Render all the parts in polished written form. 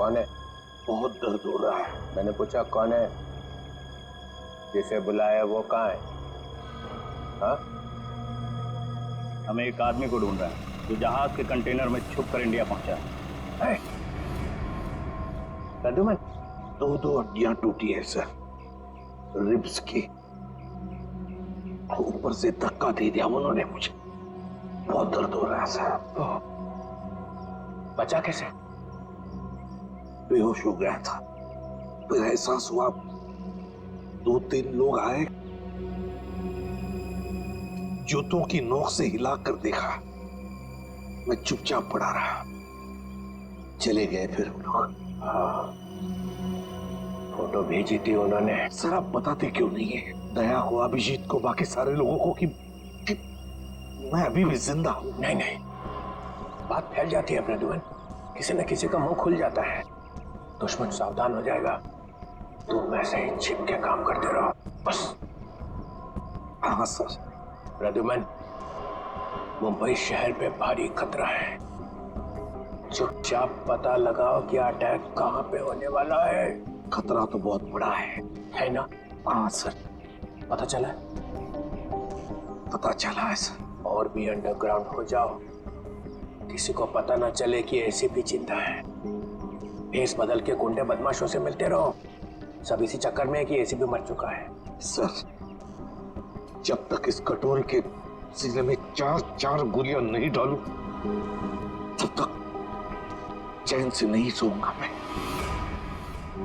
कौन है? बहुत दर्द हो रहा है। मैंने पूछा कौन है? जिसे बुलाया वो कहाँ है? हाँ? हमें एक आदमी को ढूंढ रहा है जो जहाज के कंटेनर में छुप कर इंडिया पहुंचा है। प्रद्युमन, दो हड्डियां टूटी है सर, रिब्स की। ऊपर से धक्का दे दिया उन्होंने मुझे, बहुत दर्द हो रहा है सर। बचा कैसे? बेहोश हो गया था, फिर एहसास हुआ, 2-3 लोग आए, जूतों की नोक से हिला कर देखा, मैं चुपचाप पड़ा रहा, चले गए फिर वो लोग। हाँ, फोटो भेजी थी उन्होंने। सर आप बताते क्यों नहीं है दया को, अभिजीत को, बाकी सारे लोगों को कि मैं अभी भी जिंदा हूं? नहीं नहीं, बात फैल जाती है प्रद्युमन, किसी न किसी का मुंह खुल जाता है, दुश्मन सावधान हो जाएगा। तुम वैसे ही छिप के काम करते रहो बस। हाँ सर। प्रद्युमन, मुंबई शहर पे भारी खतरा है, चुपचाप पता लगाओ कि अटैक कहाँ पे होने वाला है। खतरा तो बहुत बड़ा है ना? हाँ सर। पता चला? पता चला है सर। और भी अंडरग्राउंड हो जाओ, किसी को पता ना चले कि एसीपी जिंदा है। भेस बदल के गुंडे बदमाशों से मिलते रहो, सब इसी चक्कर में है कि एसीपी मर चुका है। सर जब तक इस कटोरी के सीने में 4 गोलियां नहीं डालूं, तब तक चैन से नहीं सोऊंगा मैं।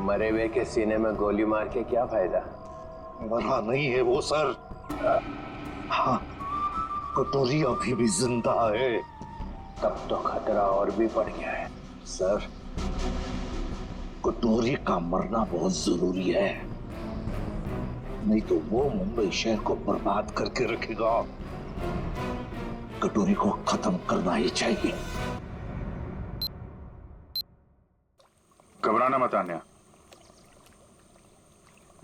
मरे हुए के सीने में गोली मार के क्या फायदा? मरा नहीं है वो सर। हाँ, कटोरी अभी भी जिंदा है। तब तो खतरा और भी बढ़ गया है। सर कटोरी का मरना बहुत जरूरी है, नहीं तो वो मुंबई शहर को बर्बाद करके रखेगा। कटोरी को खत्म करना ही चाहिए। घबराना मत आन्या,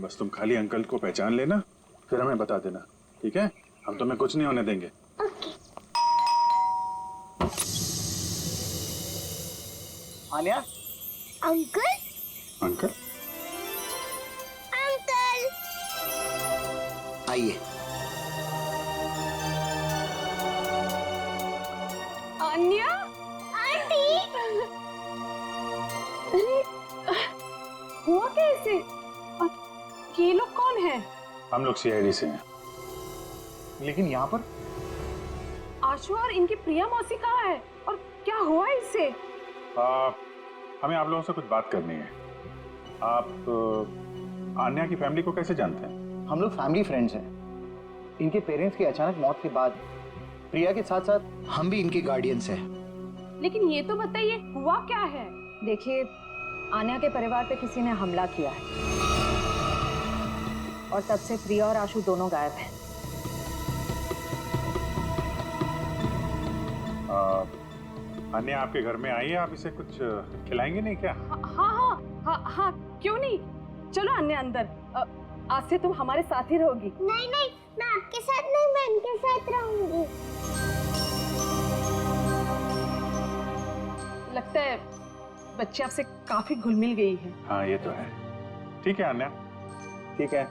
बस तुम खाली अंकल को पहचान लेना, फिर हमें बता देना, ठीक है? हम तुम्हें कुछ नहीं होने देंगे। आन्या? अंकल? अंकल? अंकल! आइए। आन्या? आंटी! अरे, हुआ कैसे? ये लोग कौन हैं? हम लोग सीआईडी से हैं। लेकिन यहाँ पर आशु और इनकी प्रिया मौसी कहाँ है और क्या हुआ इससे? हमें आप लोगों से कुछ बात करनी है। आप आन्या की फैमिली को कैसे जानते हैं? हम लोग फैमिली फ्रेंड्स हैं। इनके पेरेंट्स की अचानक मौत के बाद प्रिया के साथ साथ हम भी इनके गार्डियंस हैं। लेकिन ये तो बताइए हुआ क्या है? देखिए, आन्या के परिवार पे किसी ने हमला किया है और तब से प्रिया और आशु दोनों गायब हैं। आन्या आपके घर में आई है, आप इसे कुछ खिलाएंगे नहीं क्या? हाँ, क्यों नहीं? चलो अन्य अंदर, आज से तुम हमारे साथ ही रहोगी। नहीं नहीं, मैं आपके साथ नहीं, मैं इनके साथ रहूंगी। लगता है बच्चे आपसे काफी घुल मिल गई है। हाँ ये तो है। ठीक है आन्या, ठीक है,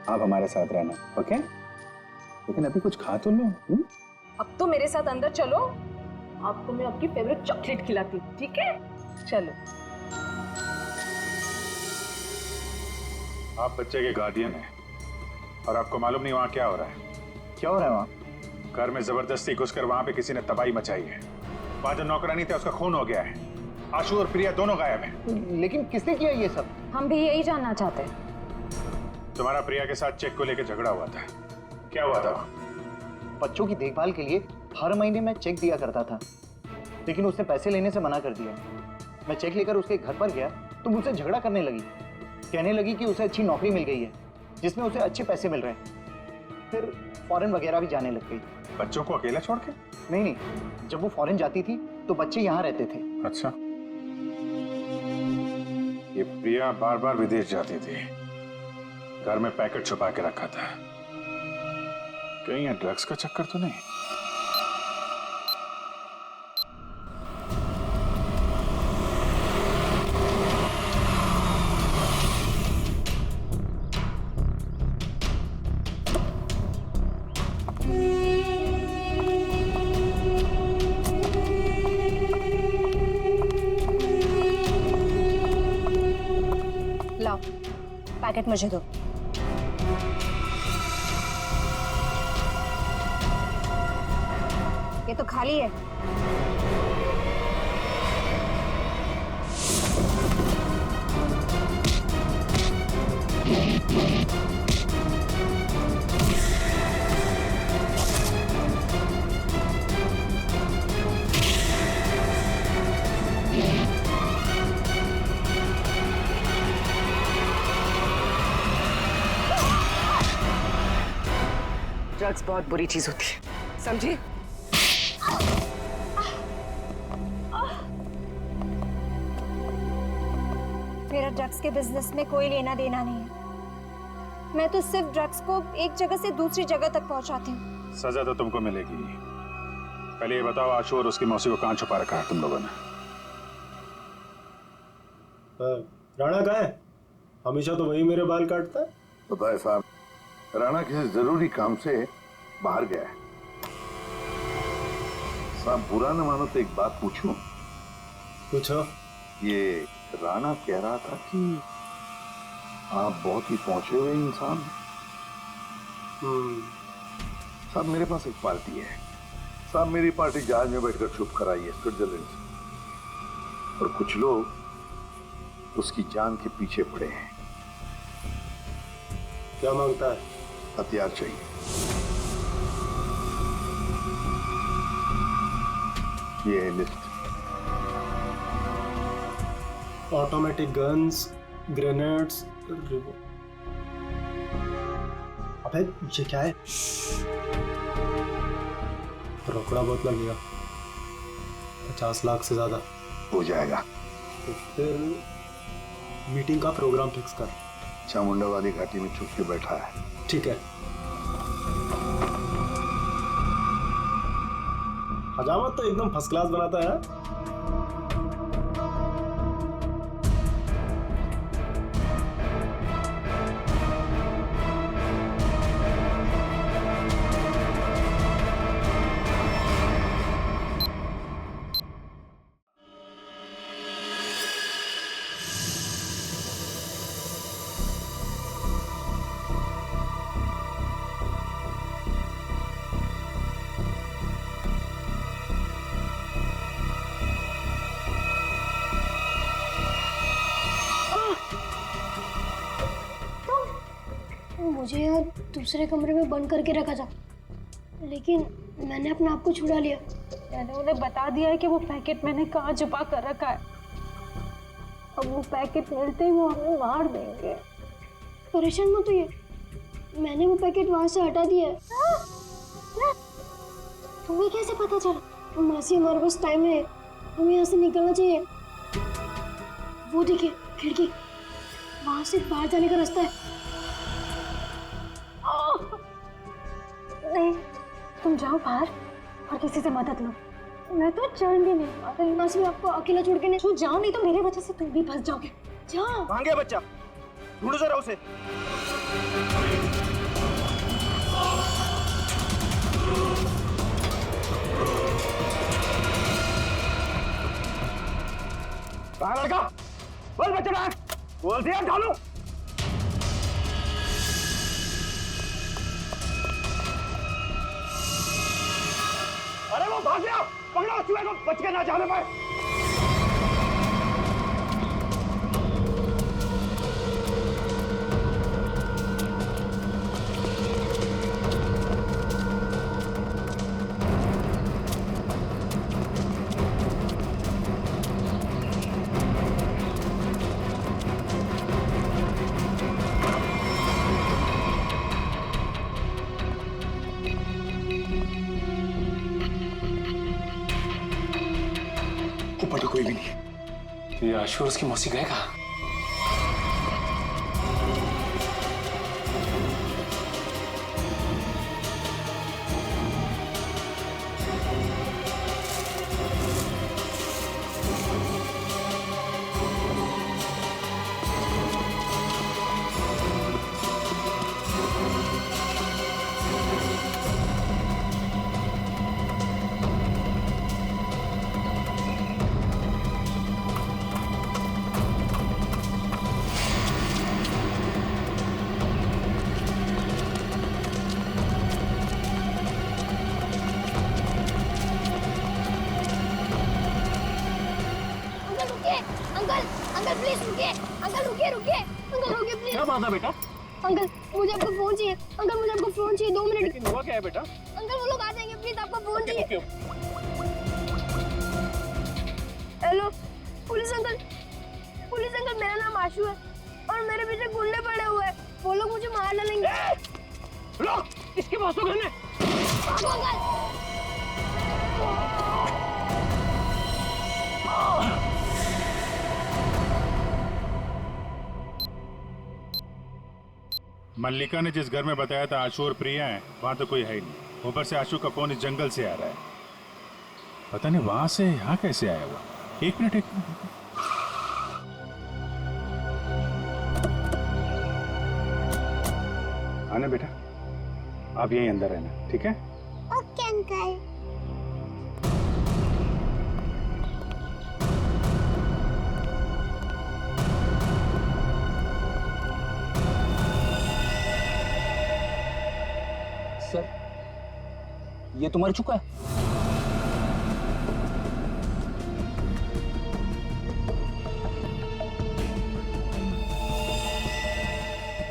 आप हमारे साथ रहना, ओके? लेकिन अभी कुछ खा तो लो। अब तो मेरे साथ अंदर चलो, आपको मैं आपकी फेवरेट चॉकलेट खिलाती हूँ, ठीक है? चलो। आप बच्चे के गार्डियन हैं और आपको मालूम नहीं वहाँ क्या हो रहा है। क्या हो रहा है वहाँ? घर में जबरदस्ती घुसकर वहाँ पे किसी ने तबाही मचाई है। वहाँ जो नौकरानी था उसका खून हो गया है। आशु और प्रिया दोनों गायब हैं। लेकिन किसने किया ये सब? हम भी यही जानना चाहते हैं। तुम्हारा प्रिया के साथ चेक को लेकर झगड़ा हुआ था, क्या हुआ था? बच्चों की देखभाल के लिए हर महीने मैं चेक दिया करता था, लेकिन उसने पैसे लेने से मना कर दिया। मैं चेक लेकर उसके घर पर गया तो मुझसे झगड़ा करने लगी, कहने लगी कि उसे अच्छी नौकरी मिल गई है जिसमें उसे अच्छे पैसे मिल रहे हैं। फिर फॉरेन वगैरह भी जाने लग गई। बच्चों को अकेला छोड़ के? नहीं, जब वो फॉरेन जाती थी तो बच्चे यहाँ रहते थे। अच्छा, ये प्रिया बार बार विदेश जाती थी, घर में पैकेट छुपा के रखा था। कहीं ये ड्रग्स का चक्कर तो नहीं? पैकेट मुझे दो। ये तो खाली है। ड्रग्स बहुत बुरी चीज होती है, समझी? मेरा ड्रग्स के बिजनेस में कोई लेना देना नहीं है। मैं तो सिर्फ ड्रग्स को एक जगह से दूसरी जगह तक पहुंचाती हूँ। सजा तो तुमको मिलेगी। पहले ये बताओ, आशु और उसकी मौसी को कहाँ छुपा रखा है तुम लोगों ने? राणा कहाँ है? हमेशा तो वही मेरे बाल काटता है। पता है साहब, राणा किसी जरूरी काम से बाहर गया है। साहब बुरा न मानो तो एक बात पूछूं? पूछो। ये राणा कह रहा था कि आप बहुत ही पहुंचे हुए इंसान हैं। साहब मेरे पास एक पार्टी है। साहब मेरी पार्टी जहाज में बैठकर छुप कर आई है स्विट्जरलैंड से, और कुछ लोग उसकी जान के पीछे पड़े हैं। क्या मांगता है? हथियार चाहिए। ये है लिस्ट। ऑटोमेटिक गन्स, ग्रेनेड्स, अबे ये क्या है? रोकड़ा बहुत लगेगा, 50 लाख से ज्यादा हो जाएगा। तो फिर मीटिंग का प्रोग्राम फिक्स कर। चामुंडा वाली घाटी में छुप के बैठा है। ठीक है। हजामत तो एकदम फर्स्ट क्लास बनाता है। मुझे यार दूसरे कमरे में बंद करके रखा था, लेकिन मैंने अपने आप को छुड़ा लिया। मैंने उन्हें बता दिया है कि वो पैकेट मैंने कहाँ छुपा कर रखा है। अब वो पैकेट मिलते ही वो हमें मार देंगे। परेशान मत होइए, मैंने वो पैकेट वहां से हटा दिया है। तुम्हें कैसे पता चला? मासी हमारे पास टाइम है, हमें यहाँ से निकलना चाहिए। वो देखिए खिड़की, वहां से बाहर जाने का रास्ता है। नहीं, तुम जाओ बाहर और किसी से मदद लो। मैं तो चल भी नहीं पा रही। मासी आपको अकेला छोड़ के नहीं। तू जाओ, नहीं तो मेरी वजह से तुम भी फंस जाओगे। जाओ। कहाँ गया बच्चा? ढूंढो जरा उसे। कहाँ लड़का? बोल बच्चा कहाँ? बोल दिया ढालू। अरे वो भाग गया, पकड़ो चूहे को, बच के ना जाने पाए। ऊपर तो कोई भी नहीं। तो ये आशु और उसकी मौसी गए कहाँ? रुकिए अंकल, अंकल प्लीज रुकिए, अंकल रुकिए रुकिए, अंकल रुकिए प्लीज। क्या बात है बेटा? अंकल मुझे आपका फोन चाहिए, अंकल मुझे आपका फोन चाहिए, 2 मिनट। लेकिन हुआ क्या है बेटा? अंकल वो लोग आ जाएंगे, प्लीज आपका फोन चाहिए। क्यों? Hello police uncle, police uncle मेरा नाम आशु है और मेरे पीछे गुंडे पड़े हुए हैं, वो लोग मुझे मार डालेंगे। रुक, इसके पास तो गन है। भागो अंकल। मल्लिका ने जिस घर में बताया था आशु और प्रिया है, वहां तो कोई है ही नहीं। ऊपर से आशु का फोन इस जंगल से आ रहा है। पता नहीं वहां से यहाँ कैसे आया हुआ। एक मिनट। आना बेटा, आप यहीं अंदर रहना, ठीक है? Okay uncle. सर ये तो मर चुका है।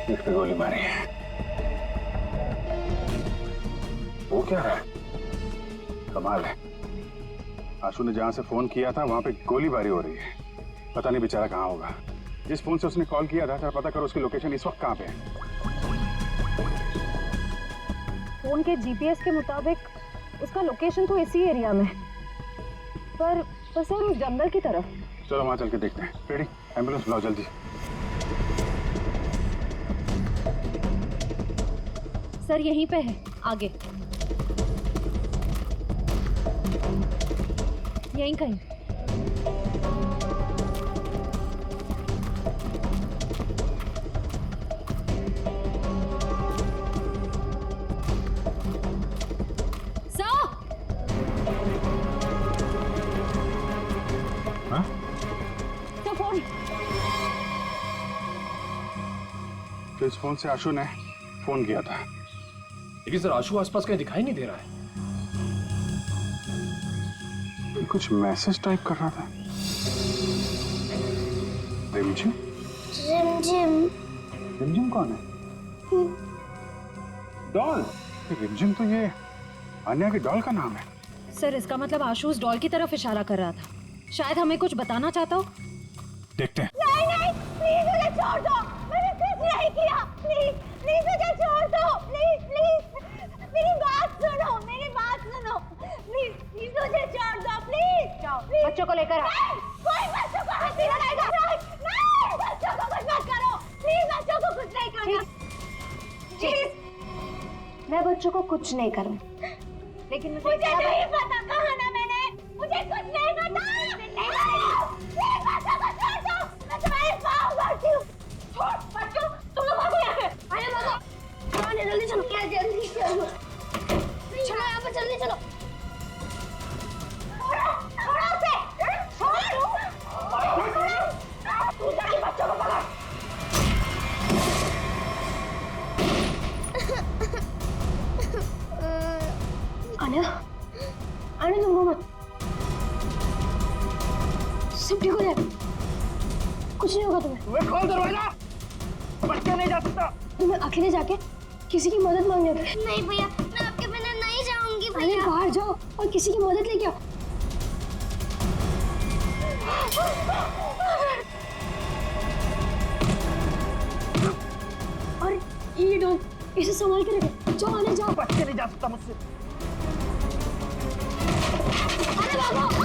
पीठ पे गोली मारी है। वो क्या है? कमाल है, आशु ने जहां से फोन किया था वहां पे गोलीबारी हो रही है। पता नहीं बेचारा कहाँ होगा। जिस फोन से उसने कॉल किया था, जरा पता करो उसकी लोकेशन इस वक्त कहाँ पे है। फोन के जीपीएस के मुताबिक उसका लोकेशन तो इसी एरिया में, पर सर उस जंगल की तरफ। चलो वहां चल के देखते हैं। रेडी, एम्बुलेंस बुलाओ जल्दी। सर यहीं पे है, आगे यहीं कहीं। हाँ? तो फोन तो इस फोन से आशु ने फोन किया था। लेकिन सर आशु आसपास कहीं दिखाई नहीं दे रहा है। ये कुछ मैसेज टाइप कर रहा था। रिमझिम? रिमझिम। रिमझिम कौन है? डॉल। रिमझिम तो ये अन्या की डॉल का नाम है। सर इसका मतलब आशु उस डॉल की तरफ इशारा कर रहा था। शायद हमें कुछ बताना चाहता हो। देखते हैं। नहीं नहीं प्लीज मुझे छोड़ दो, मैंने कुछ नहीं किया, प्लीज प्लीज मुझे छोड़ दो, प्लीज प्लीज मेरी बात सुनो, मेरी बात सुनो, प्लीज प्लीज मुझे छोड़ दो, प्लीज। बच्चों को लेकर आ। कोई बच्चों को हाथ नहीं लगाएगा। नहीं बच्चों को कुछ मत करो, प्लीज बच्चों को कुछ नहीं करना, प्लीज। मैं बच्चों को कुछ नहीं करूं, लेकिन मुझे नहीं पता, कहा ना मैंने, मुझे कुछ नहीं पता। प्लीज बच्चों को छोड़ दो, मैं तुम्हारे पाँव पड़ती हूँ। छोड़ बच्चों, तुम लोग भागो यहाँ से, आइए भागो, आने जल्दी चलो, क्या जल्दी चलो, चलो यहाँ पे जल्दी चलो। छोड़ो उसे, छोड़ो, तू जाके बच्चों को पकड़। आना, आना तुमको मत, सब ठीक हो जाएगा, कुछ नहीं होगा तुम्हें। तुम्हें खोल दरवाजा, बच्चा नहीं जा सकता। तुम्हें अकेले जाके किसी की मदद मांगने दो। नहीं भैया, मैं आपके बिना नहीं जाऊंगी भैया। बाहर जाओ और किसी की मदद लेके आओ। और ये डॉल, इसे संभाल के रखो। जाओ आने जाओ। बच्चे नहीं जा सकता मुझसे। अरे भागो।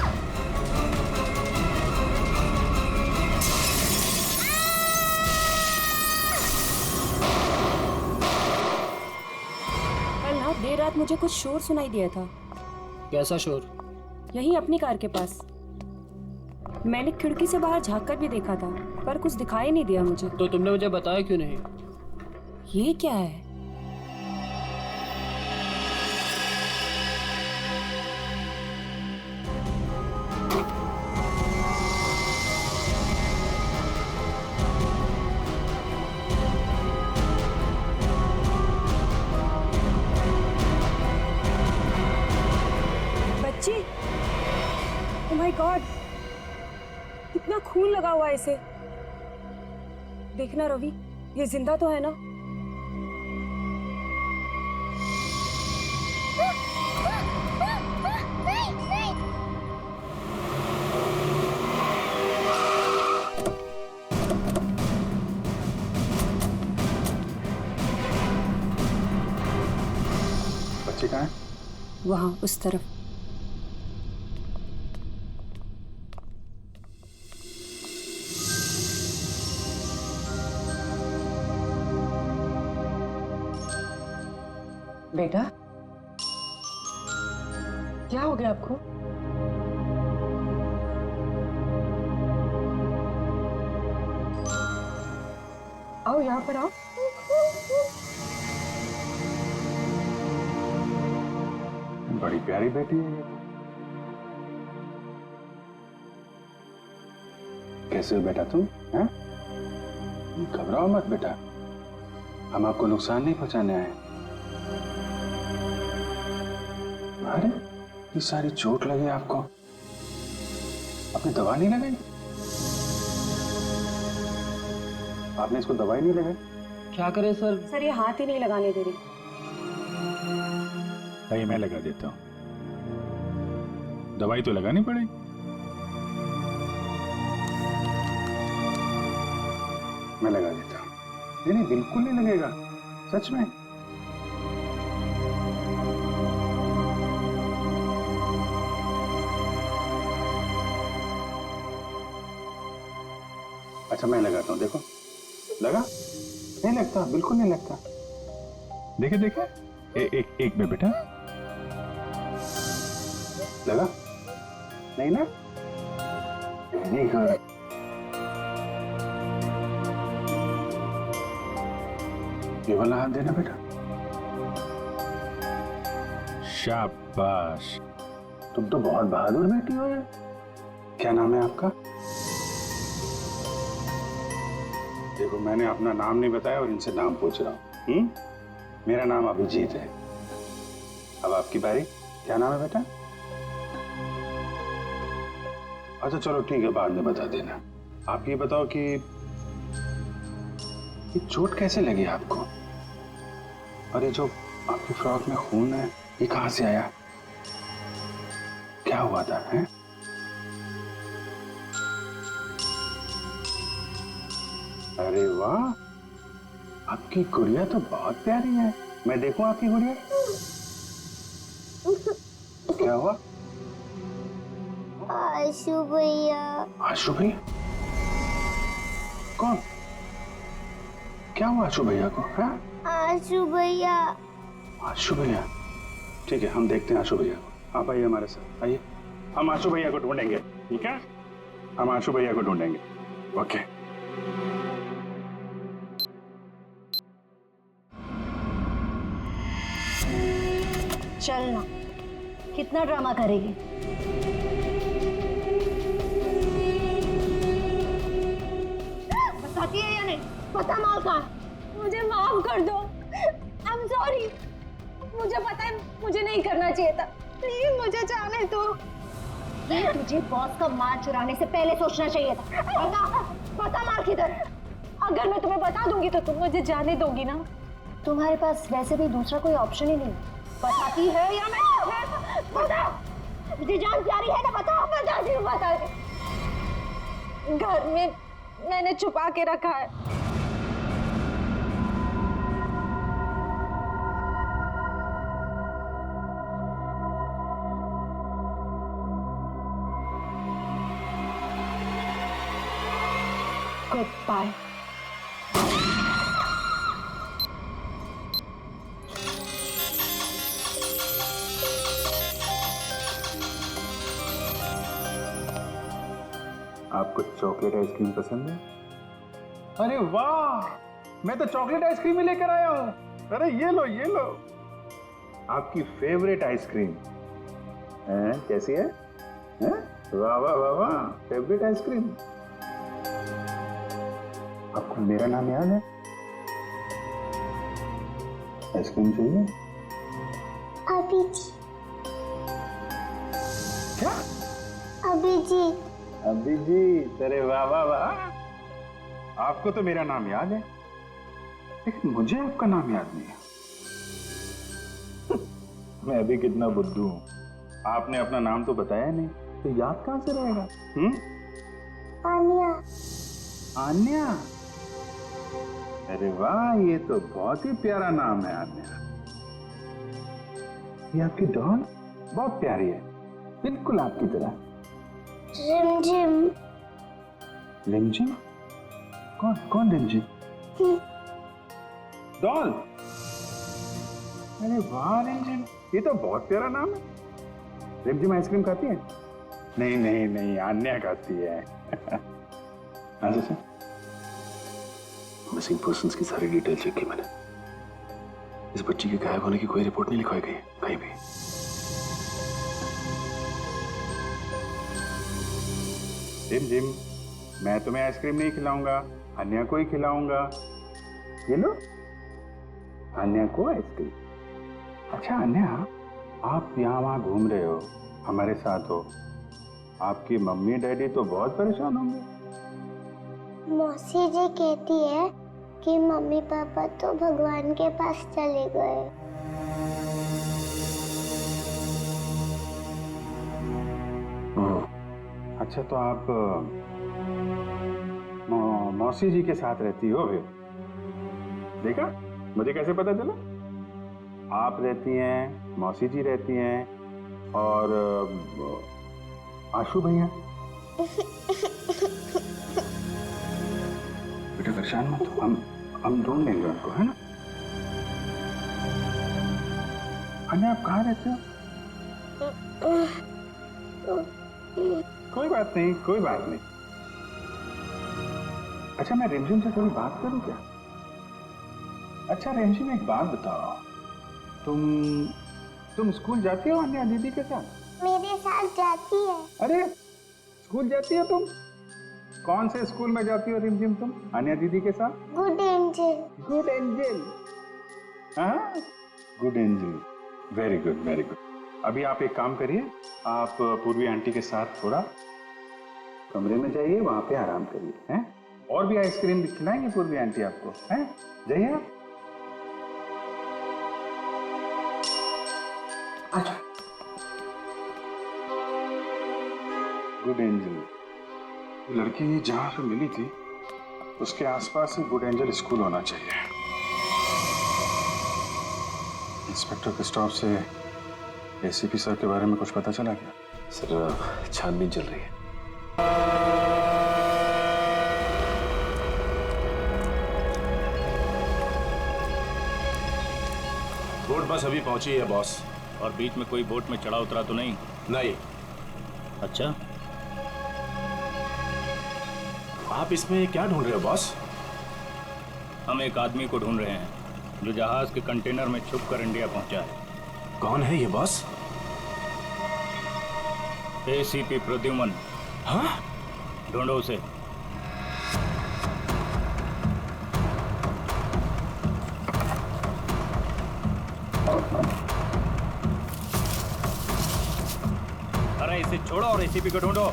कल रात देर रात मुझे कुछ शोर सुनाई दिया था। कैसा शोर? यहीं अपनी कार के पास। मैंने खिड़की से बाहर झांक कर भी देखा था, पर कुछ दिखाई नहीं दिया मुझे। तो तुमने मुझे बताया क्यों नहीं? ये क्या है? बच्ची, ओह माय गॉड, कितना खून लगा हुआ है इसे। देखना रवि, ये जिंदा तो है ना? बच्चे कहाँ हैं? वहां उस तरफ। बेटा, क्या हो गया आपको? आओ यहाँ पर आओ। बड़ी प्यारी बेटी है ये। कैसे हो बेटा तुम? हैं? घबराओ मत बेटा, हम आपको नुकसान नहीं पहुंचाने आए। अरे ये सारी चोट लगी आपको, आपने दवा नहीं लगाई? आपने इसको दवाई नहीं लगाई? क्या करे सर? सर ये हाथ ही नहीं लगाने दे रही। नहीं, मैं लगा देता हूं, दवाई तो लगानी पड़ेगी। मैं लगा देता हूं। नहीं नहीं, बिल्कुल नहीं लगेगा, सच में। अच्छा मैं लगाता हूं, देखो लगा? नहीं लगता, बिल्कुल नहीं लगता। देखे देखे, एक में बेटा लगा? नहीं ना? नहीं कर। ये वाला हाथ देना बेटा। शाबाश, तुम तो बहुत बहादुर बेटी हो यार। क्या नाम है आपका? देखो मैंने अपना नाम नहीं बताया और इनसे नाम पूछ रहा हूँ। मेरा नाम अभिजीत है। अब आपकी बारी। क्या नाम है बेटा? अच्छा चलो ठीक है, बाद में बता देना। आप ये बताओ कि ये चोट कैसे लगी आपको? और ये जो आपकी फ्रॉक में खून है, ये कहां से आया? क्या हुआ था? हैं? अरे वाह, आपकी गुड़िया तो बहुत प्यारी है। मैं देखूं आपकी गुड़िया? क्या हुआ? आशु भैया। आशु भैया? कौन? क्या हुआ आशु भैया को? है? आशु भैया। आशु भैया? ठीक है, हम देखते हैं आशु भैया को। आप आइए हमारे साथ, आइए। हम आशु भैया को ढूंढेंगे, ठीक है? हम आशु भैया को ढूंढेंगे। ओके। चलना, कितना ड्रामा करेगी? बताती है या नहीं? पता माल का। मुझे माफ कर दो। I am sorry. मुझे पता है मुझे नहीं करना चाहिए था। प्लीज मुझे जाने दो। ये तुझे बॉस का माल चुराने से पहले सोचना चाहिए था। पता माल किधर? अगर मैं तुम्हें बता दूंगी तो तुम मुझे जाने दोगी ना? तुम्हारे पास वैसे भी दूसरा कोई ऑप्शन ही नहीं। बताती है या नहीं? बता। मुझे जान प्यारी है ना? बताओ। बताती हूँ, बता। घर में मैंने छुपा के रखा है। Good bye. आपको चॉकलेट आइसक्रीम पसंद है? अरे वाह, मैं तो चॉकलेट आइसक्रीम ही लेकर आया हूँ। अरे ये लो ये लो, आपकी फेवरेट आइसक्रीम। कैसी है? वाह वाह वाह वाह, फेवरेट आइसक्रीम। आपको मेरा नाम याद है? आइसक्रीम चाहिए? अभिजीत। क्या? अभिजीत। अभी जी, अरे वाह वाह वाह, आपको तो मेरा नाम याद है, लेकिन मुझे आपका नाम याद नहीं है। मैं अभी कितना बुद्धू हूँ, आपने अपना नाम तो बताया नहीं, तो याद कहाँ से रहेगा? आन्या। आन्या, अरे वाह, ये तो बहुत ही प्यारा नाम है आन्या। ये आपकी डॉल बहुत प्यारी है, बिल्कुल आपकी तरह। रिमझिम। रिमझिम? कौन कौन रिमझिम? डॉल। अरे वाह रिमझिम, ये तो बहुत प्यारा नाम है। रिमझिम आइसक्रीम खाती है? नहीं नहीं नहीं, आन्या खाती है। अच्छा सर, मिसिंग पर्संस की सारी डिटेल चेक की मैंने। इस बच्ची के गायब होने की कोई रिपोर्ट नहीं लिखवाई गई कहीं भी। रिमझिम, मैं तुम्हें आइसक्रीम नहीं खिलाऊंगा, आन्या को ही खिलाऊंगा। ये लो, आन्या को आइसक्रीम। अच्छा आन्या, आप यहाँ वहाँ घूम रहे हो, हमारे साथ हो, आपकी मम्मी डैडी तो बहुत परेशान होंगे। मौसी जी कहती है कि मम्मी पापा तो भगवान के पास चले गए। अच्छा, तो आप मौसी जी के साथ रहती हो फिर? देखा, मुझे कैसे पता चला? आप रहती हैं, मौसी जी रहती हैं, और आशु भैया। बेटा परेशान मत हो, हम ढूंढ लेंगे उनको, है ना? अन्य आप कहाँ रहते हो? कोई बात नहीं, कोई बात नहीं। अच्छा, मैं रिमझिम से थोड़ी बात करूं क्या? अच्छा रिमझिम, एक बात बताओ, तुम स्कूल जाती हो अन्या दीदी के साथ? मेरे साथ जाती है। अरे, स्कूल जाती हो तुम? कौन से स्कूल में जाती हो रिमझिम तुम अन्या दीदी के साथ? Good angel. गुड एंजल, हाँ, good angel, very good very good. अभी आप एक काम करिए, आप पूर्वी आंटी के साथ थोड़ा कमरे में जाइए, वहां पे आराम करिए, हैं? और भी आइसक्रीम खिलाएंगे पूर्वी आंटी आपको, हैं? जाइए आप। अच्छा, गुड एंजल, लड़की जहां पे मिली थी उसके आसपास ही गुड एंजल स्कूल होना चाहिए। इंस्पेक्टर क्रिस्टोफ से एसीपी सर के बारे में कुछ पता चला क्या? सर, छानबीन चल रही है। बोट बस अभी पहुंची है बॉस, और बीच में कोई बोट में चढ़ा उतरा तो नहीं? नहीं। अच्छा, आप इसमें क्या ढूंढ रहे हो बॉस? हम एक आदमी को ढूंढ रहे हैं जो जहाज के कंटेनर में छुप कर इंडिया पहुंचा है। कौन है ये बॉस? एसीपी प्रद्युमन। हाँ? ढूंढो उसे। अरे इसे छोड़ो और एसीपी को ढूंढो।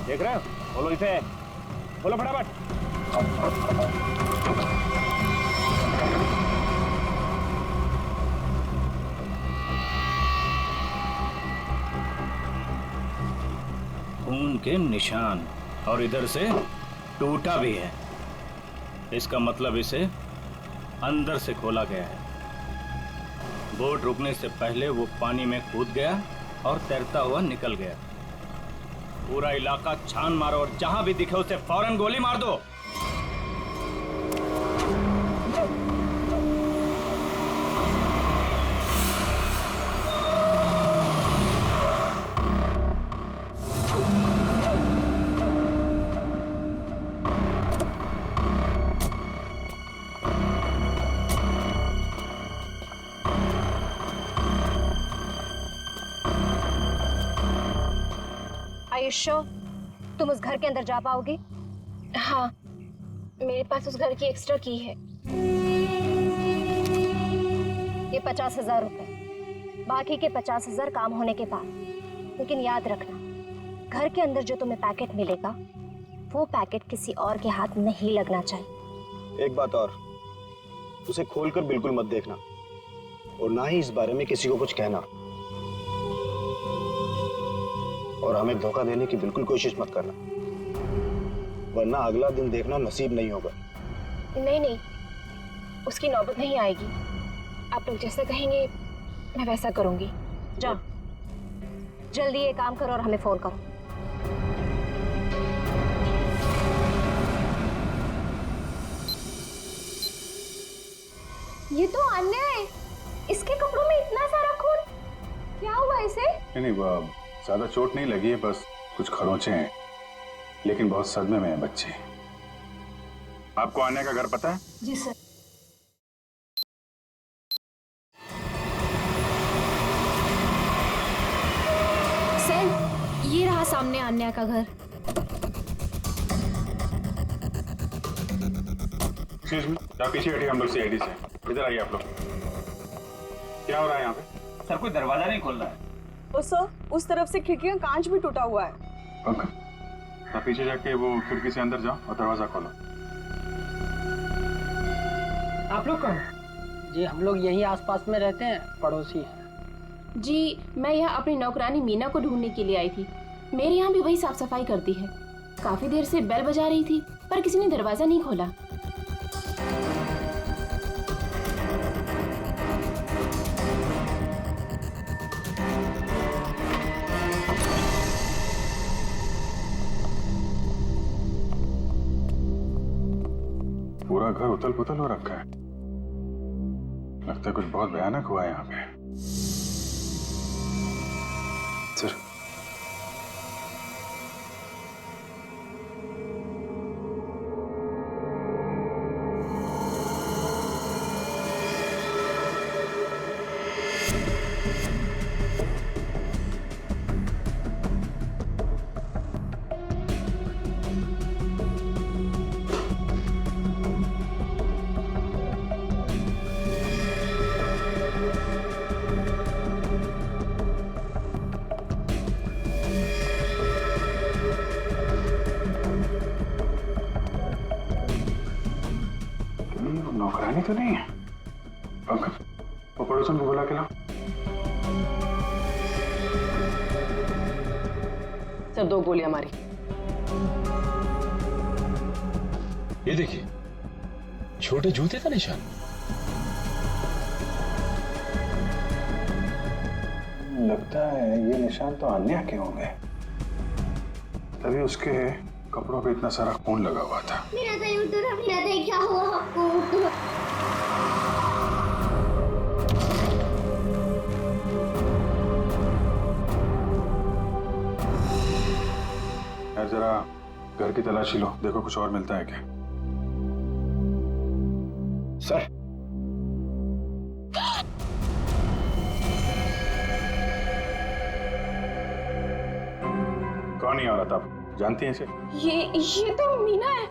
देख रहे हो? बोलो इसे, बोलो फटाफट। खून के निशान, और इधर से टूटा भी है। इसका मतलब इसे अंदर से खोला गया है। बोट रुकने से पहले वो पानी में कूद गया और तैरता हुआ निकल गया। पूरा इलाका छान मारो और जहां भी दिखे उसे फौरन गोली मार दो। यू श्योर तुम उस घर के अंदर जा पाओगे? हाँ, मेरे पास उस घर की एक्स्ट्रा की है। ये 50,000 रुपए, बाकी के 50,000 काम होने के बाद। लेकिन याद रखना, घर के अंदर जो तुम्हें पैकेट मिलेगा वो पैकेट किसी और के हाथ नहीं लगना चाहिए। एक बात और, उसे खोलकर बिल्कुल मत देखना और ना ही इस बारे में किसी को कुछ कहना, और हमें धोखा देने की बिल्कुल कोशिश मत करना, वरना अगला दिन देखना नसीब नहीं होगा। नहीं नहीं, उसकी नौबत नहीं आएगी। आप लोग जैसा कहेंगे मैं वैसा करूंगी। जाओ जल्दी ये काम करो और हमें फोन करो। ये तो अन्याय है, इसके कपड़ों में इतना सारा खून, क्या हुआ इसे? नहीं, ज्यादा चोट नहीं लगी है, बस कुछ खरोंचे हैं, लेकिन बहुत सदमे में है बच्चे। आपको आने का घर पता है? जी सर। सर, ये रहा सामने अन्या का घर। एक्सक्यूज मी, आप पीछे हटिए, हम लोग सीआईडी से। इधर आइए आप लोग। क्या हो रहा है यहाँ पे? सर, कोई दरवाजा नहीं खोल रहा है। सर, उस तरफ से खिड़की का कांच भी टूटा हुआ है। ओके, आप पीछे जाके वो खिड़की से अंदर जाओ और दरवाजा खोलो। आप लोग कौन? जी हम लोग यही आसपास में रहते हैं, पड़ोसी हैं। जी मैं यहाँ अपनी नौकरानी मीना को ढूंढने के लिए आई थी। मेरे यहाँ भी वही साफ सफाई करती है। काफी देर से बेल बजा रही थी पर किसी ने दरवाजा नहीं खोला। पूरा घर उथल पुथल हो रखा है, लगता है कुछ बहुत भयानक हुआ है यहाँ पे। सर, नौकरानी तो नहीं है। ओके, वो पड़ोसन को बुला के लाओ। सर 2 गोलियां मारी। ये देखिए, छोटे जूते का निशान। लगता है ये निशान तो अन्या के होंगे, तभी उसके कपड़ों पे इतना सारा खून लगा हुआ था। मेरा तो यूट्यूब में क्या हुआ आपको? यार जरा घर की तलाशी लो, देखो कुछ और मिलता है क्या। सर, कौन ही औरत, आप जानती हैं इसे? ये तो मीना है।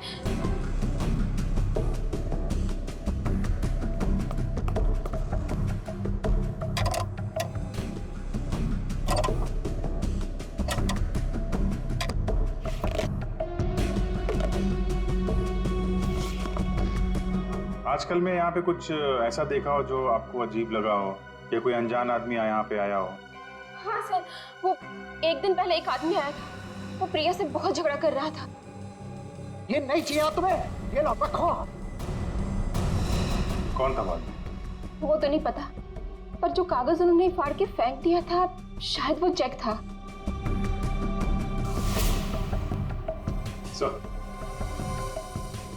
आजकल में यहाँ पे कुछ ऐसा देखा हो जो आपको अजीब लगा हो, या कोई अनजान आदमी यहाँ पे आया हो? हाँ सर, वो एक दिन पहले एक आदमी आया था। वो प्रिया से बहुत झगड़ा कर रहा था। ये नहीं चाहिए तुम्हें, ये लो रखो। कौन था वो आदमी? वो तो नहीं पता, पर जो कागज उन्होंने फाड़ के फेंक दिया था शायद वो चेक था। सर,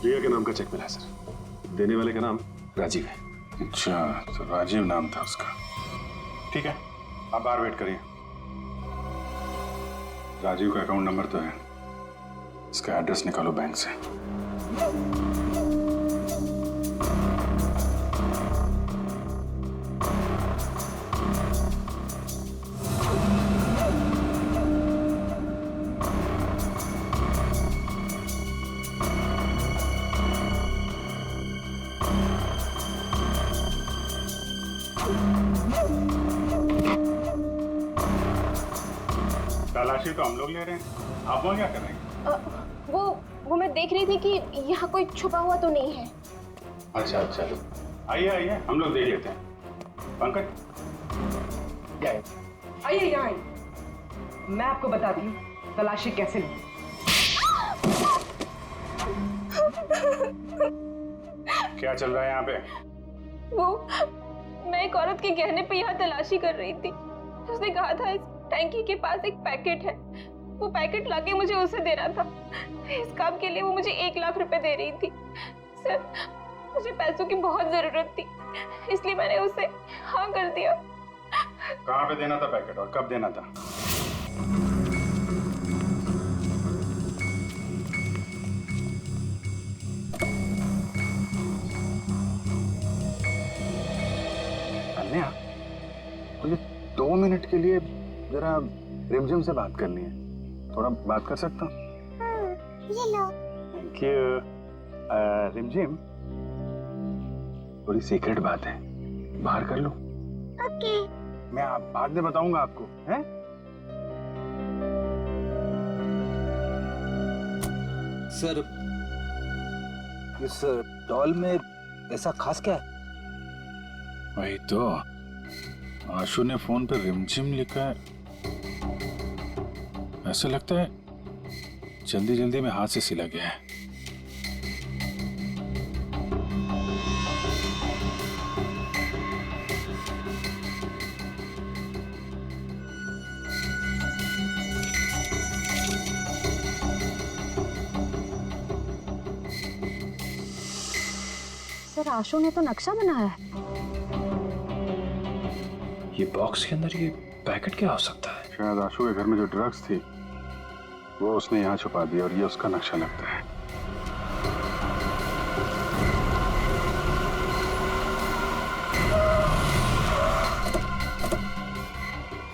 प्रिया के नाम का चेक मिला सर। देने वाले का नाम राजीव है। अच्छा, तो राजीव नाम था उसका। ठीक है, आप बाहर वेट करिए। राजीव का अकाउंट नंबर तो है, इसका एड्रेस निकालो बैंक से। तलाशी तो हम लोग ले रहे हैं, आप वहाँ क्या कर रहे हैं? वो मैं देख रही थी कि यहाँ कोई छुपा हुआ तो नहीं है। अच्छा अच्छा, आइए आइए, हम लोग देख लेते हैं। पंकज आइए यहाँ आइए, मैं आपको बताती हूँ तलाशी कैसे लें। क्या चल रहा है यहाँ पे? मैं एक औरत के गहने पे यहाँ तलाशी कर रही थी। उसने कहा था इस टैंकी के पास एक पैकेट है, वो पैकेट लाके मुझे उसे देना था। इस काम के लिए वो मुझे 1 लाख रुपए दे रही थी। सर, मुझे पैसों की बहुत जरूरत थी, इसलिए मैंने उसे हाँ कर दिया। कहाँ पे देना था पैकेट और कब देना था? अनन्या, मुझे 2 मिनट के लिए जरा रिमझिम से बात करनी है, थोड़ा बात कर सकता हूँ? ये लो। Thank you. रिमझिम, थोड़ी सीक्रेट बात है, बाहर कर लो। ओके। मैं बाद में बताऊंगा आपको, हैं? सर, इस डॉल में ऐसा खास क्या है? वही तो, आशु ने फोन पे रिमझिम लिखा है। ऐसा लगता है जल्दी जल्दी में हाथ से सिला गया है। सर, आशु ने तो नक्शा बनाया है। ये बॉक्स के अंदर ये पैकेट क्या हो सकता है? शायद आशु के घर में जो ड्रग्स थी वो उसने यहाँ छुपा दी और ये उसका नक्शा लगता है।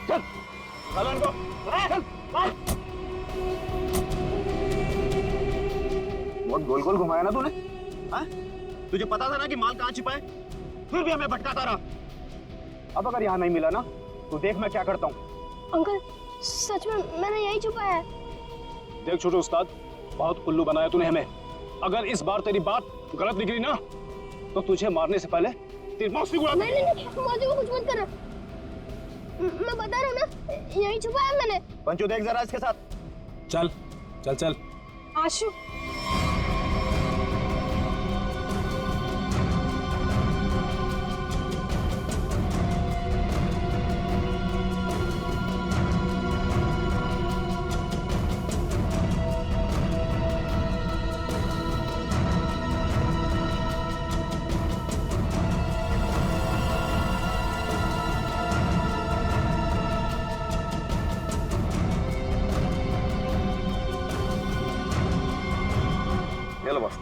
चल, चल इनको, चल, चल। बहुत गोल गोल घुमाया ना तूने? हाँ? तुझे पता था ना कि माल कहाँ छिपा है, फिर भी हमें भटकाता रहा। अब अगर यहाँ नहीं मिला ना तो देख मैं क्या करता हूँ। अंकल, सच में मैंने यही छुपाया है। देख छोटे उस्ताद, बहुत उल्लू बनाया तूने हमें। अगर इस बार तेरी बात गलत निकली ना तो तुझे मारने से पहले तेरी मौत उड़ा दूंगा। नहीं, मौजी को कुछ मत करना। मैं बता रहा हूँ ना, यही छुपाया मैंने। पंचू देख जरा इसके साथ। चल चल चल। आशु, ये लो बस।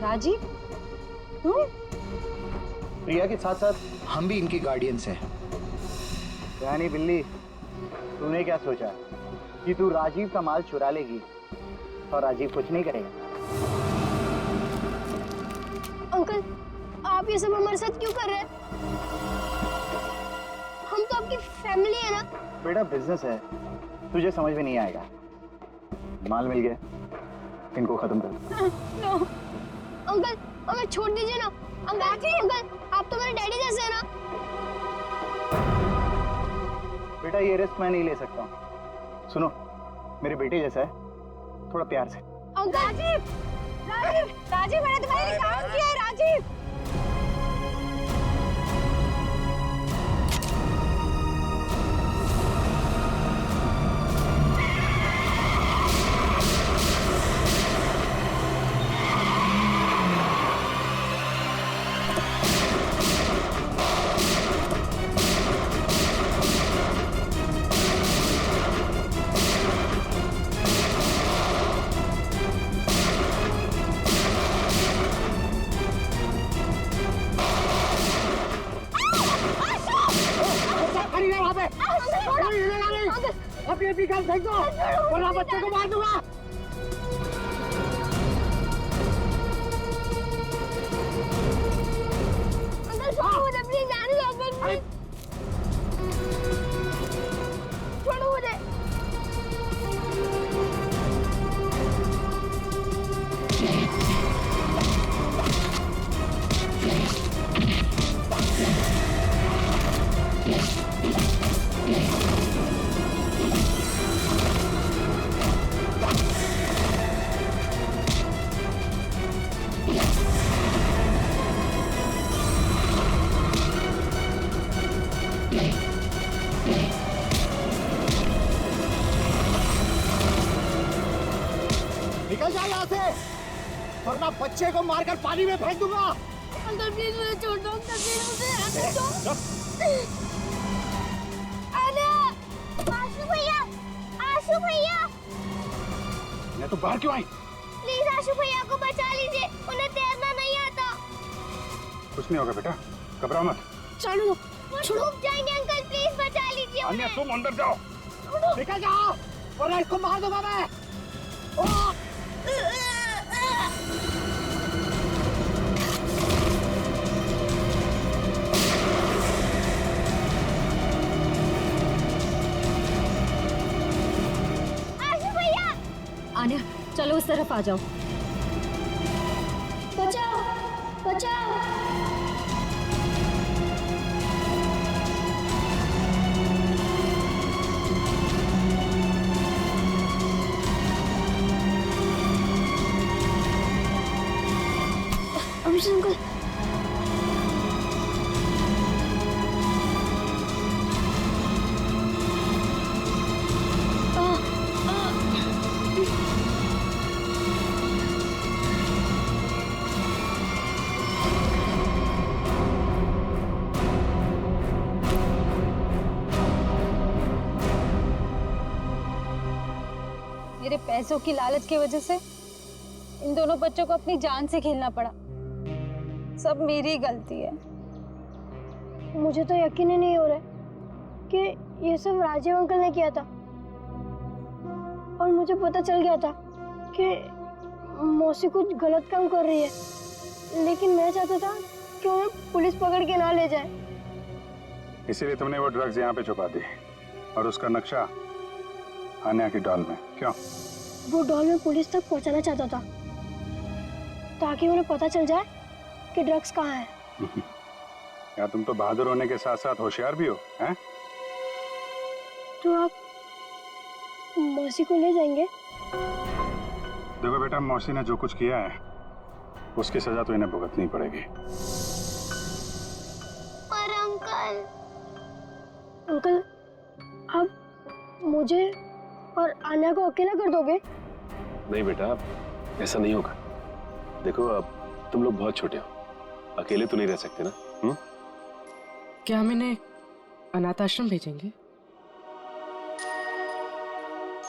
राजीव, तुम? प्रिया के साथ साथ हम भी इनकी गार्डियंस हैं। यानी बिल्ली, तूने क्या सोचा कि तू राजीव का माल चुरा लेगी और राजीव कुछ नहीं करेगा? अंकल, आप ये सब हमारे साथ क्यों कर रहे हैं? हम तो आपकी फैमिली है ना। बेटा, बिजनेस है, तुझे समझ में नहीं आएगा। माल मिल गया, इनको खत्म कर। नो अंकल, हमें छोड़ दीजिए ना। अंकल, आप तो मेरे डैडी जैसे हैं ना। बेटा, ये रिस्क मैं नहीं ले सकता हूँ। सुनो, मेरे बेटे जैसा है, थोड़ा प्यार से। अंकल, राजीव राजीव मैंने तुम्हारे लिए काम किया है राजीव। अपनी अपनी गन फेंक दो वरना बच्चे को मार दूंगा। अंकल छोड़ो मुझे प्लीज, जाने दो अंकल प्लीज, छोड़ो मुझे। निकल जा यहाँ से वरना बच्चे को मारकर पानी में फेंक दूंगा। अंकल प्लीज मुझे छोड़ दो, अंकल प्लीज मुझे आने दो। अरे आशु भैया, आशु भैया, मैं तो बाहर क्यों आई? प्लीज आशु भैया को बचा लीजिए, उन्हें तैरना नहीं आता। कुछ नहीं होगा बेटा, घबराओ मत। छोड़ो, वो डूब जाएंगे अंकल, प्लीज बचा लीजिए अन्य उन्हें। तुम अंदर जाओ। निकल जाओ वरना इसको मार दूंगा मैं। आशु भैया, आन्या चलो उस तरफ आ जाओ। बचाओ बचाओ। अभिषेक अंकल, मेरे पैसों की लालच की वजह से इन दोनों बच्चों को अपनी जान से खेलना पड़ा। सब मेरी गलती है। मुझे तो यकीन ही नहीं हो रहा कि ये सब राजीव अंकल ने किया था, और मुझे पता चल गया था कि मौसी कुछ गलत काम कर रही है, लेकिन मैं चाहता था कि उन्हें पुलिस पकड़ के ना ले जाए। इसीलिए तुमने वो ड्रग्स यहाँ पे छुपा दी और उसका नक्शा आन्या की डॉल में। क्यों? वो डॉल में पुलिस तक पहुंचाना चाहता था ताकि उन्हें पता चल जाए कि ड्रग्स कहाँ है। यार तुम तो बहादुर होने के साथ साथ होशियार भी हो, हैं? तो आप मौसी को ले जाएंगे? देखो बेटा, मौसी ने जो कुछ किया है उसकी सजा तो इन्हें भुगतनी पड़ेगी। पर अंकल आप मुझे और आन्या को अकेला कर दोगे? नहीं बेटा, ऐसा नहीं होगा। देखो अब तुम लोग बहुत छोटे हो, अकेले तो नहीं रह सकते ना। क्या हम इन्हें अनाथ आश्रम भेजेंगे?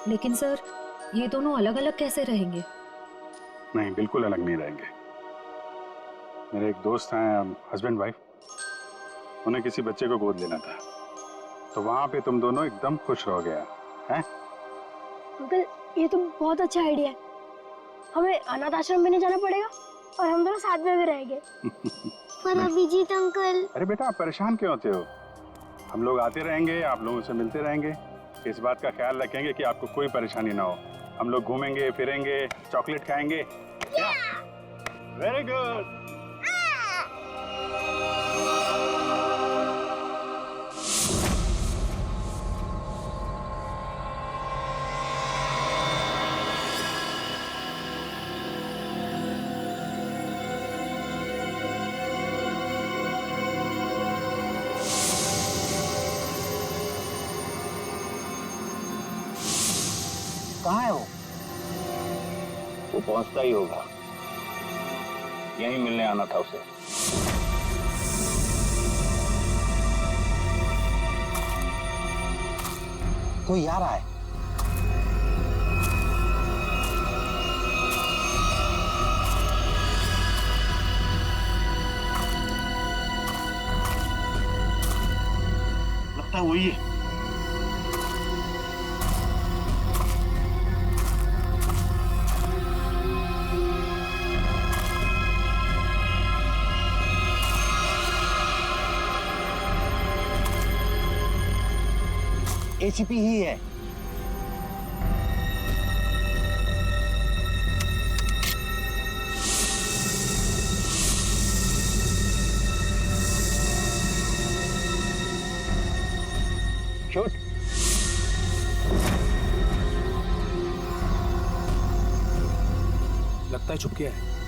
लेकिन सर ये दोनों अलग अलग कैसे रहेंगे? नहीं, बिल्कुल अलग नहीं रहेंगे। मेरे एक दोस्त हैं, हस्बैंड वाइफ, उन्हें किसी बच्चे को गोद लेना था, तो वहां पे तुम दोनों एकदम खुश रहोगे यार, हैं? अंकल ये तो बहुत अच्छा आइडिया है। हमें अनाथ आश्रम में नहीं जाना पड़ेगा और हम दोनों साथ में भी रहेंगे। पर अभिजीत अंकल। अरे बेटा, आप परेशान क्यों होते हो? हम लोग आते रहेंगे, आप लोगों से मिलते रहेंगे, इस बात का ख्याल रखेंगे कि आपको कोई परेशानी ना हो। हम लोग घूमेंगे फिरेंगे, चॉकलेट खाएंगे। Very good. कहाँ है वो? वो पहुंचता ही होगा, यहीं मिलने आना था उसे। कोई आ रहा है। लगता है वही है। एसीपी ही है। शूट। लगता है छुप गया है।